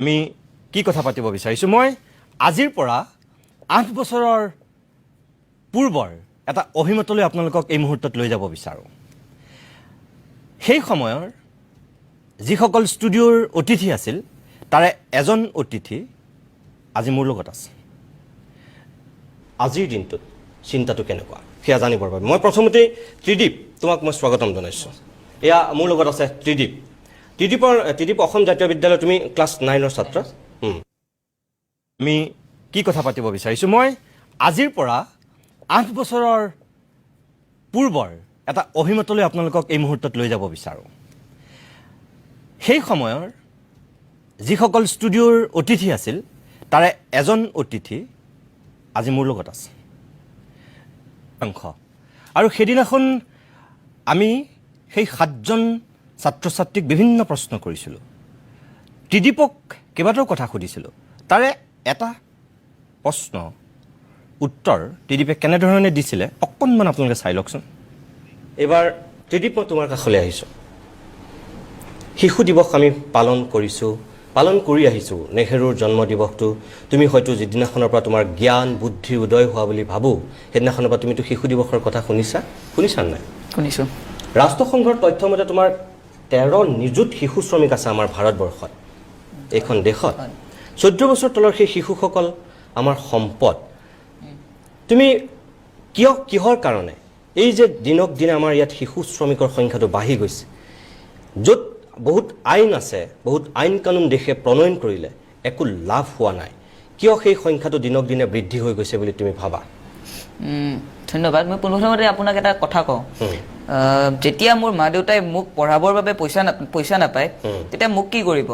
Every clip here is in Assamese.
আমি কি কথা পাতিব বিচাৰিছোঁ মই আজিৰ পৰা 8 বছৰৰ পূৰ্বৰ এটা অভিমতলৈ আপোনালোকক এই মুহূৰ্তত লৈ যাব বিচাৰোঁ সেই সময়ৰ যিসকল ষ্টুডিঅ'ৰ অতিথি আছিল তাৰে এজন অতিথি আজি মোৰ লগত আছে আজিৰ দিনটোত চিন্তাটো কেনেকুৱা সেয়া জানিবৰ বাবে মই প্ৰথমতে ত্ৰিদীপ তোমাক মই স্বাগতম জনাইছোঁ এয়া মোৰ লগত আছে ত্ৰিদীপ অসম জাতীয় বিদ্যালয় তুমি ক্লাছ 9ৰ ছাত্ৰ আমি কি কথা পাতিব বিচাৰিছোঁ মই আজিৰ পৰা 8 বছৰৰ পূৰ্বৰ এটা অভিমতলৈ আপোনালোকক এই মুহূৰ্তত লৈ যাব বিচাৰোঁ সেই সময়ৰ যিসকল ষ্টুডিঅ'ৰ অতিথি আছিল তাৰে এজন অতিথি আজি মোৰ লগত আছে আৰু সেইদিনাখন আমি সেই 7জন ছাত্ৰ ছাত্ৰীক বিভিন্ন প্ৰশ্ন কৰিছিলোঁ ত্ৰিদীপক কেইবাটাও কথা সুধিছিলোঁ তাৰে এটা প্ৰশ্ন উত্তৰ ত্ৰিদীপে কেনেধৰণে দিছিলে অকণমান আপোনালোকে চাই লওকচোন এইবাৰ ত্ৰিদীপ মই তোমাৰ কাষলৈ আহিছোঁ শিশু দিৱস আমি পালন কৰি আহিছোঁ নেহৰুৰ জন্ম দিৱসটো তুমি হয়তো যিদিনাখনৰ পৰা তোমাৰ জ্ঞান বুদ্ধি উদয় হোৱা বুলি ভাবোঁ সেইদিনাখনৰ পৰা তুমিতো শিশু দিৱসৰ কথা শুনিছা নাই শুনিছোঁ ৰাষ্ট্ৰসংঘৰ তথ্যমতে তোমাৰ 13 নিযুত শিশু শ্ৰমিক আছে আমাৰ ভাৰতবৰ্ষত এইখন দেশত 14 বছৰ তলৰ সেই শিশুসকল আমাৰ সম্পদ তুমি কিহৰ কাৰণে এই যে দিনক দিনে আমাৰ ইয়াত শিশু শ্ৰমিকৰ সংখ্যাটো বাঢ়ি গৈছে য'ত বহুত আইন আছে বহুত আইন কানুন দেশে প্ৰণয়ন কৰিলে একো লাভ হোৱা নাই কিয় সেই সংখ্যাটো দিনক দিনে বৃদ্ধি হৈ গৈছে বুলি তুমি ভাবা ধন্যবাদ মই পোনপ্ৰথমতে আপোনাক এটা কথা কওঁ যেতিয়া মোৰ মা দেউতাই মোক পঢ়াবৰ বাবে পইচা নাপায় তেতিয়া মোক কি কৰিব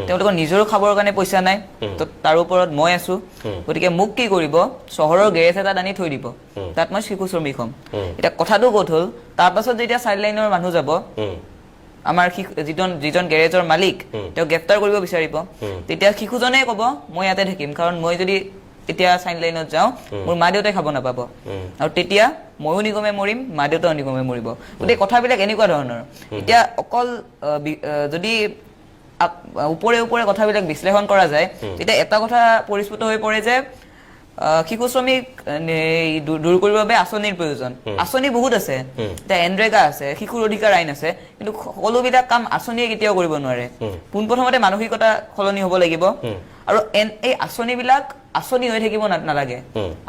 তেওঁলোকৰ নিজৰো খাবৰ কাৰণে পইচা নাই তো তাৰ ওপৰত মই আছো গতিকে মোক কি কৰিব চহৰৰ গেৰেজ এটাত আনি থৈ দিব তাত মই শিশু শ্ৰমিক হ'ম এতিয়া কথাটো ক'ত হ'ল তাৰপাছত যেতিয়া চাইল্ড লাইনৰ মানুহ যাব আমাৰ যিজন গেৰেজৰ মালিক তেওঁ গ্ৰেপ্তাৰ কৰিব বিচাৰিব তেতিয়া শিশুজনে ক'ব মই ইয়াতে থাকিম কাৰণ মই যদি এতিয়া চাইল্ড লাইনত যাওঁ মোৰ মা দেউতাই খাব নাপাব আৰু তেতিয়া ময়ো নিগমে মৰিম মা দেউতাও নিগমে মৰিব গতিকে কথাবিলাক এনেকুৱা ধৰণৰ এতিয়া অকল যদি ওপৰে কথাবিলাক বিশ্লেষণ কৰা যায় তেতিয়া এটা কথা পৰিস্ফুট হৈ পৰে যে শিশু শ্ৰমিক দূৰ কৰিবৰ বাবে আঁচনিৰ প্ৰয়োজন আঁচনি বহুত আছে এতিয়া এনৰেগা আছে শিশুৰ অধিকাৰ আইন আছে কিন্তু সকলোবিলাক কাম আঁচনিয়ে কেতিয়াও কৰিব নোৱাৰে পোনপ্ৰথমতে মানসিকতা সলনি হ'ব লাগিব আৰু এই আঁচনিবিলাক আঁচনি হৈ থাকিব নালাগে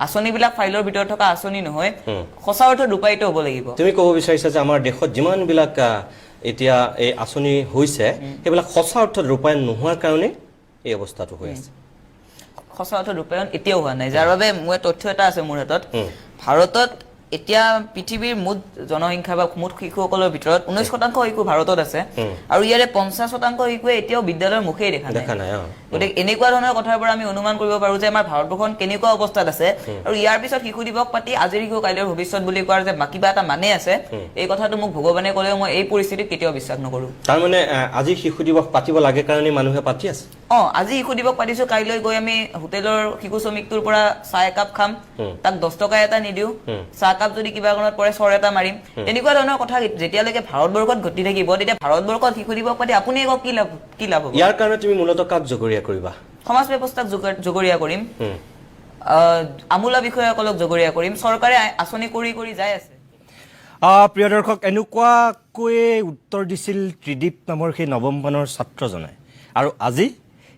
আঁচনিবিলাক ফাইলৰ ভিতৰত থকা আঁচনি নহয় সঁচা অৰ্থত ৰূপায়িত হ'ব লাগিব তুমি ক'ব বিচাৰিছা যে আমাৰ দেশত যিমানবিলাক এতিয়া এই আঁচনি হৈছে সেইবিলাক সঁচা অৰ্থত ৰূপায়ণ নোহোৱাৰ কাৰণে এই অৱস্থাটো হৈ আছে সঁচা অৰ্থত ৰূপায়ণ এতিয়াও হোৱা নাই যাৰ বাবে মোৰ তথ্য এটা আছে মোৰ হাতত ভাৰতত এতিয়া পৃথিৱীৰ মুঠ জনসংখ্যা বা মুঠ শিশুসকলৰ ভিতৰত 19% শিশু ভাৰতত আছে আৰু ইয়াৰে 50% শিশুৱে এতিয়াও বিদ্যালয়ৰ মুখেই দেখা নাই গতিকে এনেকুৱা ধৰণৰ কথাৰ পৰা আমি অনুমান কৰিব পাৰোঁ যে আমাৰ ভাৰতবৰ্ষখন কেনেকুৱা অৱস্থাত আছে আৰু ইয়াৰ পিছত শিশু দিৱস পাতি আজিৰ শিশু কাইলৈৰ ভৱিষ্যত বুলি কোৱাৰ যে কিবা এটা মানে আছে এই কথাটো মোক ভগৱানে ক'লেও মই এই পৰিস্থিতিত কেতিয়াও বিশ্বাস নকৰোঁ তাৰমানে আজি শিশু দিৱস পাতিব লাগে কাৰণে মানুহে পাতি আছে আজি শিশু দিৱস পাতিছো কাইলৈ গৈ আমি হোটেলৰ শিশু শ্ৰমিকটোৰ পৰা চাহ একাপ খাম তাক 10 টকা এটা নিদিও চাহ কাপ যদি কিবা কাৰণত পৰে চৰ এটা মাৰিম এনেকুৱা ধৰণৰ কথা যেতিয়ালৈকে ভাৰতবৰ্ষত ঘটি থাকিব তেতিয়া ভাৰতবৰ্ষত শিশু দিৱস পাতি আপুনি কি লাভ হ'ব ইয়াৰ কাৰণে তুমি মূলতঃ কাক জগৰীয়া কৰিবা সমাজ ব্যৱস্থাক জগৰীয়া কৰিম আমোলা বিষয়াসকলক জগৰীয়া কৰিম চৰকাৰে আঁচনি কৰি যাই আছে প্ৰিয় দৰ্শক এনেকুৱাকৈ উত্তৰ দিছিল ত্ৰিদীপ নামৰ সেই নৱম মানৰ ছাত্ৰজনে আৰু আজি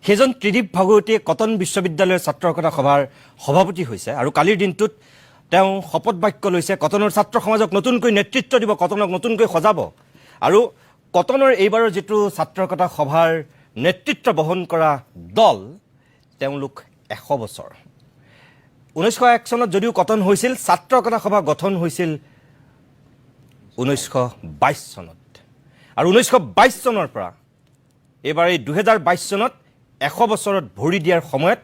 সেইজন ত্ৰিদীপ ভাগৱতীয়ে কটন বিশ্ববিদ্যালয়ৰ ছাত্ৰ একতা সভাৰ সভাপতি হৈছে আৰু কালিৰ দিনটোত তেওঁ শপত বাক্য লৈছে কটনৰ ছাত্ৰ সমাজক নতুনকৈ নেতৃত্ব দিব কটনক নতুনকৈ সজাব আৰু কটনৰ এইবাৰৰ যিটো ছাত্ৰ একতা সভাৰ নেতৃত্ব বহন কৰা দল তেওঁলোক 100 বছৰ 1901 চনত যদিও কটন হৈছিল ছাত্ৰ একতা সভা গঠন হৈছিল 1922 চনত আৰু 1922 চনৰ পৰা এইবাৰ এই 2022 চনত 100 বছৰত ভৰি দিয়াৰ সময়ত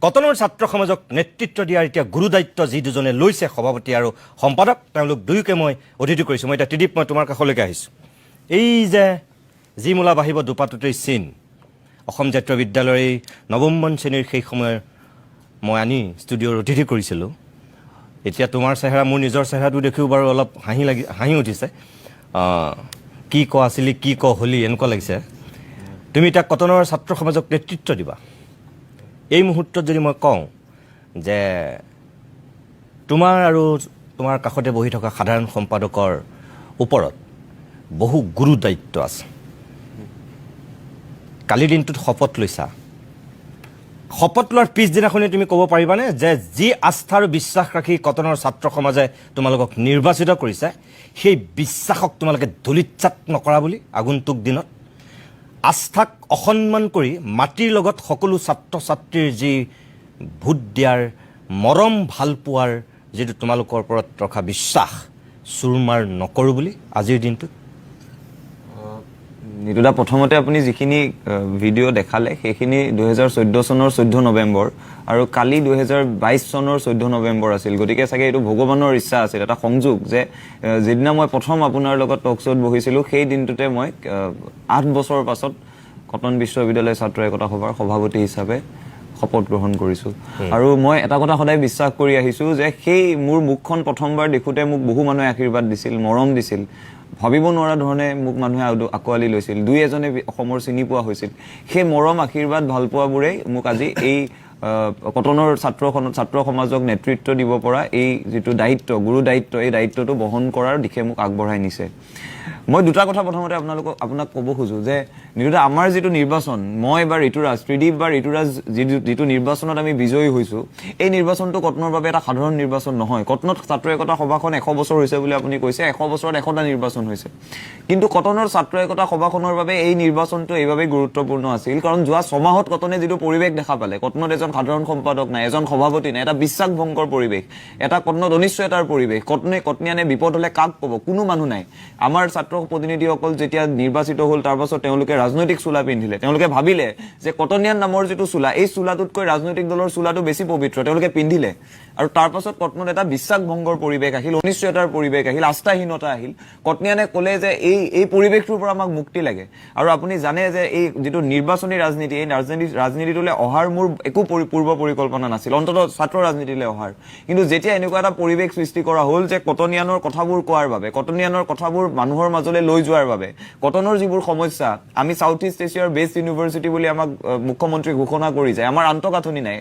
কটনৰ ছাত্ৰ সমাজক নেতৃত্ব দিয়াৰ এতিয়া গুৰু দায়িত্ব যি দুজনে লৈছে সভাপতি আৰু সম্পাদক তেওঁলোক দুয়োকে মই অতিথি কৰিছোঁ মই এতিয়া ত্ৰিদীপ মই তোমাৰ কাষলৈকে আহিছোঁ এই যে যি মূলা বাঢ়িব দুপাততেই চিন অসম জাতীয় বিদ্যালয়ৰ এই নৱমমান শ্ৰেণীৰ সেই সময়ৰ মই আনি ষ্টুডিঅ'ৰ অতিথি কৰিছিলোঁ এতিয়া তোমাৰ চেহেৰা মোৰ নিজৰ চেহেৰাটো দেখিও বাৰু অলপ হাঁহি উঠিছে কি ক আছিলি কি ক হলি এনেকুৱা লাগিছে তুমি এতিয়া কটনৰ ছাত্ৰ সমাজক নেতৃত্ব দিবা এই মুহূৰ্তত যদি মই কওঁ যে তোমাৰ আৰু তোমাৰ কাষতে বহি থকা সাধাৰণ সম্পাদকৰ ওপৰত বহু গুৰু দায়িত্ব আছে কালিৰ দিনটোত শপত লৈছা শপত লোৱাৰ পিছদিনাখনে তুমি ক'ব পাৰিবানে যে যি আস্থা আৰু বিশ্বাস ৰাখি কটনৰ ছাত্ৰ সমাজে তোমালোকক নিৰ্বাচিত কৰিছে সেই বিশ্বাসক তোমালোকে ধূলিচ্ছাত নকৰা বুলি আগন্তুক দিনত আস্থাক অসন্মান কৰি মাটিৰ লগত সকলো ছাত্ৰ ছাত্ৰীৰ যি ভোট দিয়াৰ মৰম ভাল পোৱাৰ যিটো তোমালোকৰ ওপৰত ৰখা বিশ্বাস চুৰমাৰ নকৰোঁ বুলি আজিৰ দিনটোত নিতুদা প্ৰথমতে আপুনি যিখিনি ভিডিঅ' দেখালে সেইখিনি 2014 চনৰ 14 নৱেম্বৰ আৰু কালি 2022 চনৰ 14 নৱেম্বৰ আছিল গতিকে চাগে এইটো ভগৱানৰ ইচ্ছা আছিল এটা সংযোগ যে যেদিনা মই প্ৰথম আপোনাৰ লগত টক শ্ব'ত বহিছিলোঁ সেই দিনটোতে মই 8 বছৰৰ পাছত কটন বিশ্ববিদ্যালয় ছাত্ৰ একতা সভাৰ সভাপতি হিচাপে শপত গ্ৰহণ কৰিছোঁ আৰু মই এটা কথা সদায় বিশ্বাস কৰি আহিছোঁ যে সেই মোৰ মুখখন প্ৰথমবাৰ দেখোঁতে মোক বহু মানুহে আশীৰ্বাদ দিছিল মৰম দিছিল ভাবিব নোৱাৰা ধৰণে মোক মানুহে আঁকোৱালি লৈছিল দুই এজনে অসমৰ চিনি পোৱা হৈছিল সেই মৰম আশীৰ্বাদ ভাল পোৱাবোৰেই মোক আজি এই কটনৰ ছাত্ৰ সমাজক নেতৃত্ব দিব পৰা এই যিটো দায়িত্ব গুৰু দায়িত্ব এই দায়িত্বটো বহন কৰাৰ দিশে মোক আগবঢ়াই নিছে মই দুটা কথা প্ৰথমতে আপোনাক ক'ব খোজোঁ যে নিৰুদা আমাৰ যিটো নিৰ্বাচন মই বা ঋতুৰাজ ত্ৰিদীপ বা ঋতুৰাজ যিটো নিৰ্বাচনত আমি বিজয়ী হৈছোঁ এই নিৰ্বাচনটো কটনৰ বাবে এটা সাধাৰণ নিৰ্বাচন নহয় কটনত ছাত্ৰ একতা সভাখন 100 বছৰ হৈছে বুলি আপুনি কৈছে 100 বছৰত 100টা নিৰ্বাচন হৈছে কিন্তু কটনৰ ছাত্ৰ একতা সভাখনৰ বাবে এই নিৰ্বাচনটো এইবাবেই গুৰুত্বপূৰ্ণ আছিল কাৰণ যোৱা ছমাহত কটনে যিটো পৰিৱেশ দেখা পালে কটনত এজন সাধাৰণ সম্পাদক নাই এজন সভাপতি নাই এটা বিশ্বাস ভংগৰ পৰিৱেশ এটা কটনত অনিশ্চয়তাৰ পৰিৱেশ কটনীয়ানে বিপদ হ'লে কাক ক'ব কোনো মানুহ নাই আমাৰ ছাত্ৰ প্ৰতিনিধিসকল যেতিয়া নিৰ্বাচিত হ'ল তাৰ পাছত তেওঁলোকে ৰাজনৈতিক চোলা পিন্ধিলে তেওঁলোকে ভাবিলে যে কটনীয়ান নামৰ যিটো চোলা এই চোলাটোতকৈ ৰাজনৈতিক দলৰ চোলাটো বেছি পবিত্ৰ তেওঁলোকে পিন্ধিলে আৰু তাৰ পাছত কটনত এটা বিশ্বাস ভংগৰ পৰিৱেশ আহিল অনিশ্চয়তাৰ পৰিৱেশ আহিল আস্থাহীনতা আহিল কটনীয়ানে ক'লে যে এই পৰিৱেশটোৰ পৰা আমাক মুক্তি লাগে আৰু আপুনি জানে যে এই যিটো নিৰ্বাচনী ৰাজনীতি এই ৰাজনীতিটোলৈ অহাৰ মোৰ একো পূৰ্ব পৰিকল্পনা নাছিল অন্ততঃ ছাত্ৰ ৰাজনীতিলৈ অহাৰ কিন্তু যেতিয়া এনেকুৱা এটা পৰিৱেশ সৃষ্টি কৰা হ'ল যে কটনীয়ানৰ কথাবোৰ কোৱাৰ বাবে কটনীয়ানৰ কথাবোৰ মানুহৰ মাজলৈ লৈ যোৱাৰ বাবে কটনৰ যিবোৰ সমস্যা আমি সাউথ ইষ্ট এছিয়াৰ বেষ্ট ইউনিভাৰ্চিটি বুলি আমাক মুখ্যমন্ত্ৰী ঘোষণা কৰি যায় আমাৰ আন্তঃগাঁথনি নাই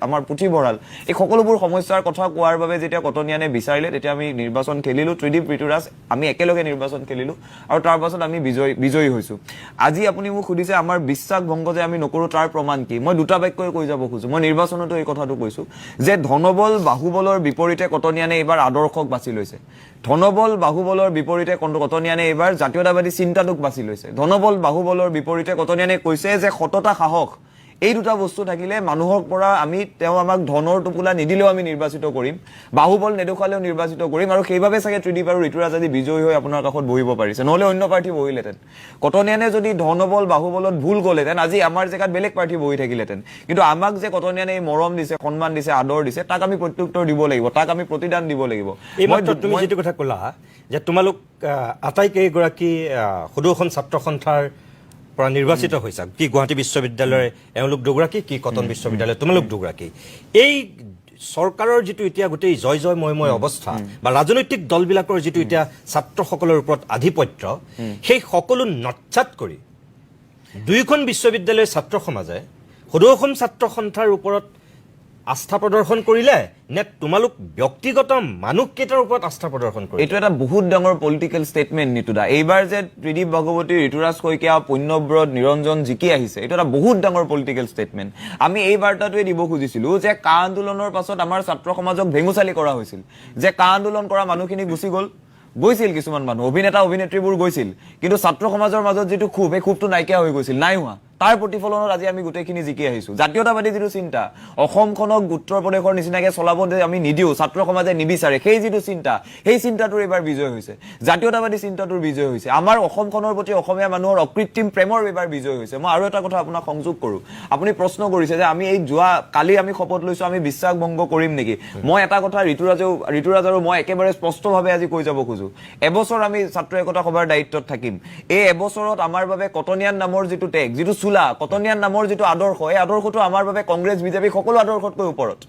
আমাৰ পুথিভঁৰাল এই সকলোবোৰ সমস্যাৰ কথা কোৱাৰ বাবে যেতিয়া কটনীয়ানে বিচাৰিলে তেতিয়া আমি নিৰ্বাচন খেলিলোঁ ত্ৰিদীপ ঋতুৰাজ আমি একেলগে নিৰ্বাচন খেলিলোঁ আৰু তাৰ পাছত আমি বিজয়ী হৈছোঁ আজি আপুনি মোক সুধিছে আমাৰ বিশ্বাস ভংগ যে আমি নকৰোঁ তাৰ প্ৰমাণ কি মই দুটা বাক্যই কৈ যাব খোজোঁ মই নিৰ্বাচনতো এই কথাটো কৈছোঁ যে ধনবল বাহুবলৰ বিপৰীতে কটনীয়ানে এইবাৰ আদৰ্শক বাছি লৈছে ধনবল বাহুবলৰ বিপৰীতে কটনীয়ানে এইবাৰ জাতীয়তাবাদী চিন্তাটোক বাছি লৈছে ধনবল বাহুবলৰ বিপৰীতে কটনীয়ানে কৈছে যে সততা সাহস এই দুটা বস্তু থাকিলে মানুহৰ পৰা তেওঁ আমাক ধনৰ টোপোলা নিদিলেও আমি নিৰ্বাচিত কৰিম বাহুবল নেদেখালেও নিৰ্বাচিত কৰিম আৰু সেইবাবে চাগে ত্ৰিদীপ আৰু ঋতুৰাজ আজি বিজয়ী হৈ আপোনাৰ কাষত বহিব পাৰিছে নহ'লে অন্য প্ৰাৰ্থী বহিলেহেঁতেন কটনীয়ানে যদি ধনবল বাহুবলত ভুল গ'লেহেঁতেন আজি আমাৰ জেগাত বেলেগ প্ৰাৰ্থী বহি থাকিলেহেঁতেন কিন্তু আমাক যে কটনীয়ানে এই মৰম দিছে সন্মান দিছে আদৰ দিছে তাক আমি প্ৰত্যুত্তৰ দিব লাগিব তাক আমি প্ৰতিদান দিব লাগিব তুমি যিটো কথা ক'লা যে তোমালোক আটাইকেইগৰাকী সদৌখন ছাত্ৰ সন্থাৰ পৰা নিৰ্বাচিত হৈছা কি গুৱাহাটী বিশ্ববিদ্যালয়ৰ এওঁলোক দুগৰাকী কি কটন বিশ্ববিদ্যালয় তোমালোক দুগৰাকী এই চৰকাৰৰ যিটো এতিয়া গোটেই জয় ময় অৱস্থা বা ৰাজনৈতিক দলবিলাকৰ যিটো এতিয়া ছাত্ৰসকলৰ ওপৰত আধিপত্য সেই সকলো নৎসাত কৰি দুয়োখন বিশ্ববিদ্যালয়ৰ ছাত্ৰ সমাজে সদৌখন ছাত্ৰ সন্থাৰ ওপৰত আস্থা প্ৰদৰ্শন কৰিলে নে তোমালোক ব্যক্তিগত মানুহকেইটাৰ ওপৰত আস্থা প্ৰদৰ্শন কৰিলে এইটো এটা বহুত ডাঙৰ পলিটিকেল ষ্টেটমেণ্ট নিতুদা এইবাৰ যে ত্ৰিদীপ ভগৱতী ঋতুৰাজ শইকীয়া পুণ্যব্ৰত নিৰঞ্জন জিকি আহিছে এইটো এটা বহুত ডাঙৰ পলিটিকেল ষ্টেটমেণ্ট আমি এই বাৰ্তাটোৱে দিব খুজিছিলোঁ যে কা আন্দোলনৰ পাছত আমাৰ ছাত্ৰ সমাজক ভেঙুচালি কৰা হৈছিল যে কা আন্দোলন কৰা মানুহখিনি গুচি গৈছিল কিছুমান মানুহ অভিনেতা অভিনেত্ৰীবোৰ গৈছিল কিন্তু ছাত্ৰ সমাজৰ মাজত যিটো ক্ষোভ এই ক্ষোভটো নাইকিয়া হৈ গৈছিল নাই হোৱা তাৰ প্ৰতিফলনত আজি আমি গোটেইখিনি জিকি আহিছোঁ জাতীয়তাবাদী যিটো চিন্তা অসমখনক উত্তৰ প্ৰদেশৰ নিচিনাকৈ চলাব আমি নিদিওঁ ছাত্ৰ সমাজে নিবিচাৰে সেই যিটো চিন্তা সেই চিন্তাটোৰ এইবাৰ বিজয় হৈছে জাতীয়তাবাদী চিন্তাটোৰ বিজয় হৈছে আমাৰ অসমখনৰ প্ৰতি অসমীয়া মানুহৰ অকৃত্ৰিম প্ৰেমৰ এইবাৰ বিজয় হৈছে মই আৰু এটা কথা আপোনাক সংযোগ কৰোঁ আপুনি প্ৰশ্ন কৰিছে যে আমি এই কালি আমি শপত লৈছোঁ আমি বিশ্বাস ভংগ কৰিম নেকি মই এটা কথা ঋতুৰাজ আৰু মই একেবাৰে স্পষ্টভাৱে আজি কৈ যাব খোজোঁ এবছৰ আমি ছাত্ৰ একতা সভাৰ দায়িত্বত থাকিম এই এবছৰত আমাৰ বাবে কটনীয়ান নামৰ যিটো টেগ যিটো চোলা কটনীয়ান নামৰ যিটো আদৰ্শ এই আদৰ্শটো আমাৰ বাবে কংগ্ৰেছ বিজেপি সকলো আদৰ্শতকৈ ওপৰত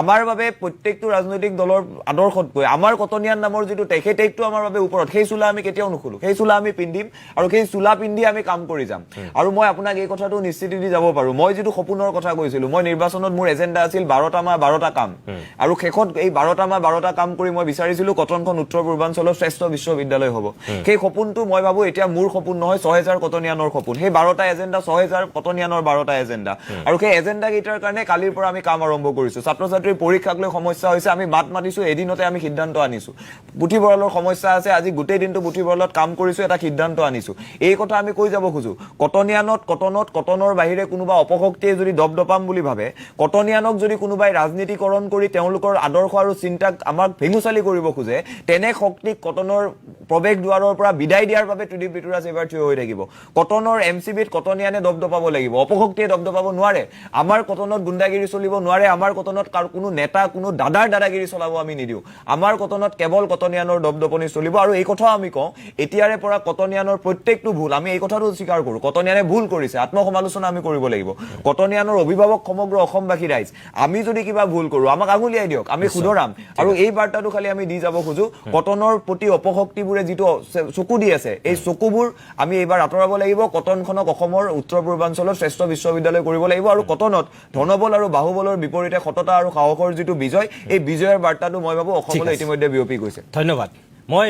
আমাৰ বাবে প্ৰত্যেকটো ৰাজনৈতিক দলৰ আদৰ্শতকৈ আমাৰ কটনিয়ান নামৰ যিটো টেক সেই টেকটো আমাৰ বাবে ওপৰত সেই চোলা আমি কেতিয়াও নুখুলো সেই চোলা আমি পিন্ধিম আৰু সেই চোলা পিন্ধি আমি কাম কৰি যাম আৰু মই আপোনাক এই কথাটো নিশ্চিতি দি যাব পাৰো মই যিটো সপোনৰ কথা কৈছিলো মই নিৰ্বাচনত মোৰ এজেণ্ডা আছিল 12টা মাহ 12টা কাম আৰু শেষত এই 12টা মাহ 12টা কাম কৰি মই বিচাৰিছিলো কটনখন উত্তৰ পূৰ্বাঞ্চলৰ শ্ৰেষ্ঠ বিশ্ববিদ্যালয় হ'ব সেই সপোনটো মই ভাবো এতিয়া মোৰ সপোন নহয় 6000 কটনিয়ানৰ সপোন সেই 12টা এজেণ্ডা 6000 কটনিয়ানৰ 12টা এজেণ্ডা আৰু সেই এজেণ্ডা কেইটাৰ কাৰণে কালিৰ পৰা আমি কাম আৰম্ভ কৰিছো ছাত্ৰ ছাত্ৰীৰ পৰীক্ষাক লৈ সমস্যা হৈছে আমি মাত মাতিছো এদিনতে আমি সিদ্ধান্ত আনিছো পুথিভঁৰালৰ সমস্যা আছে আজি গোটেই দিনটো পুথিভঁৰালত কাম কৰিছো এটা সিদ্ধান্ত আনিছো এই কথা আমি কৈ যাব খোজো কটনৰ বাহিৰে কোনোবা অপশক্তিয়ে যদি দপদপাম বুলি ভাবে কটনিয়ানক যদি কোনোবাই ৰাজনীতিকৰণ কৰি তেওঁলোকৰ আদৰ্শ আৰু চিন্তাক আমাক ভেঙুচালি কৰিব খোজে তেনে শক্তিক কটনৰ প্ৰৱেশ দুৱাৰৰ পৰা বিদায় দিয়াৰ বাবে ত্ৰিদীপ ঋতুৰাজ এবাৰ থিয় হৈ থাকিব কটনৰ এমচিবিত কটনিয়ানে দপদপাব লাগিব অপশক্তিয়ে দপদপাব নোৱাৰে আমাৰ কটনত গুণ্ডাগিৰি চলিব নোৱাৰে আমাৰ কটনত কোনো নেতা কোনো দাদাৰ দাদাগিৰি চলাব আমি নিদিও আমাৰ কটনত কেৱল কটনিয়ানৰ দপদপনি চলিব আৰু এই কথাও আমি কওঁ এতিয়াৰে পৰা কটনিয়ানৰ প্ৰত্যেকটো ভুল আমি এই কথাটো স্বীকাৰ কৰো কটনিয়ানে ভুল কৰিছে আত্মসমালোচনা আমি কৰিব লাগিব কটনিয়ানৰ অভিভাৱক সমগ্ৰ অসমবাসী ৰাইজ আমি যদি কিবা ভুল কৰো আমাক আঙুলিয়াই দিয়ক আমি শুধৰাম আৰু এই বাৰ্তাটো খালি আমি দি যাব খোজো কটনৰ প্ৰতি অপশক্তিবোৰে যিটো চকু দি আছে এই চকুবোৰ আমি এইবাৰ আঁতৰাব লাগিব কটনখনক অসমৰ উত্তৰ পূৰ্বাঞ্চলৰ শ্ৰেষ্ঠ বিশ্ববিদ্যালয় কৰিব লাগিব আৰু কটনত ধনবল আৰু বাহুবলৰ বিপৰীতে সততা আৰু সাহসৰ যিটো বিজয় এই বিজয়ৰ বাৰ্তাটো মই ভাবো অসমলৈ ইতিমধ্যে বিয়পি গৈছে ধন্যবাদ মই